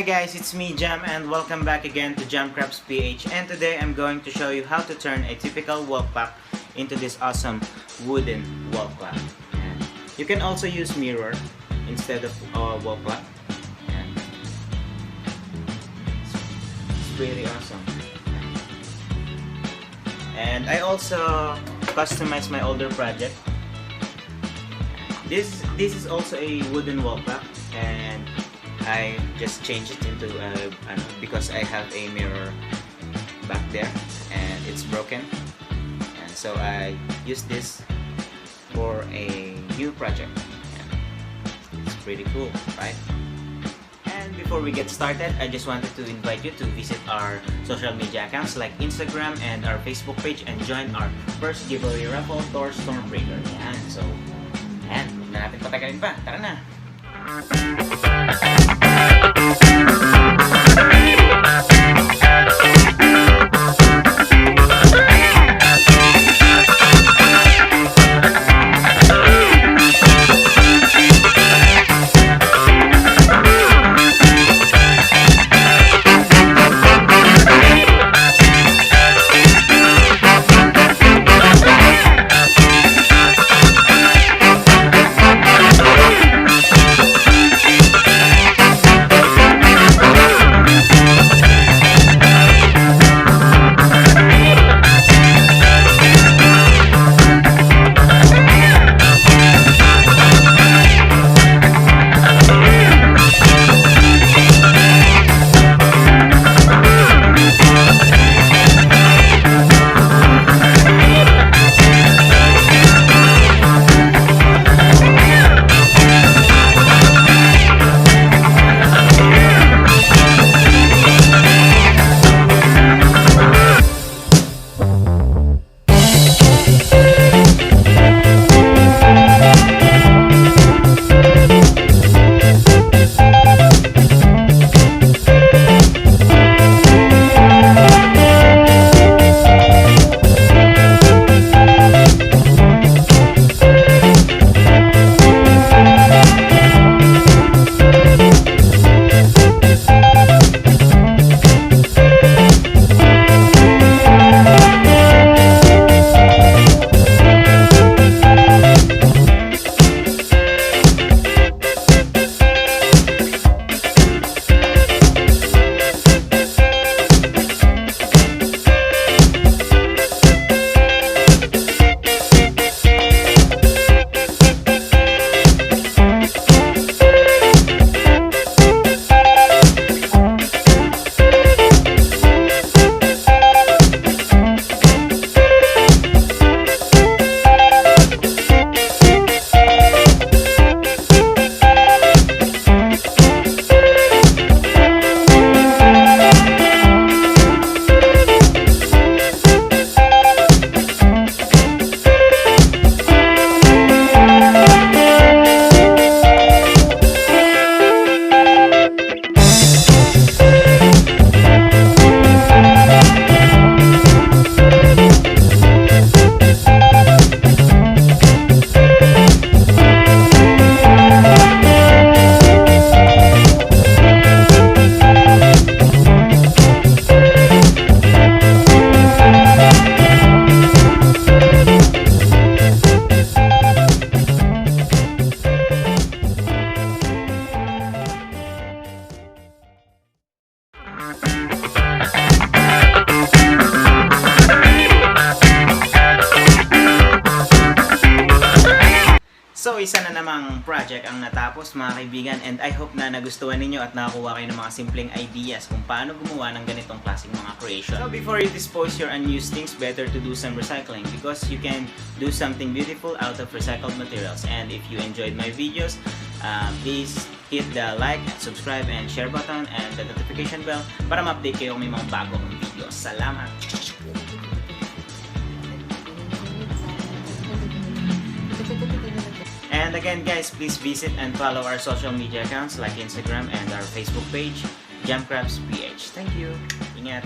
guys, it's me Jam and welcome back again to Jamcrafts PH, and today I'm going to show you how to turn a typical wall clock into this awesome wooden wall clock. And you can also use mirror instead of wall clock. And it's pretty awesome. And I also customized my older project. This is also a wooden wall clock, and I just changed it into because I have a mirror back there and it's broken, and so I used this for a new project. And it's pretty cool, right? And before we get started, I just wanted to invite you to visit our social media accounts like Instagram and our Facebook page and join our first giveaway raffle, Thor Stormbreaker. Yan, so yan, huwag na natin patagalin pa. Tara na! So, isa na namang project ang natapos mga kaibigan, and I hope na nagustuhan ninyo at nakakuha kayo ng mga simpleng ideas kung paano gumawa ng ganitong klaseng mga creation. So, before you dispose your unused things, better to do some recycling because you can do something beautiful out of recycled materials. And if you enjoyed my videos, please hit the like, subscribe, and share button and the notification bell para ma-update kayo kung may mga bago kong videos. Salamat! And again guys, please visit and follow our social media accounts like Instagram and our Facebook page, Jamcrafts PH. Thank you. Ingat.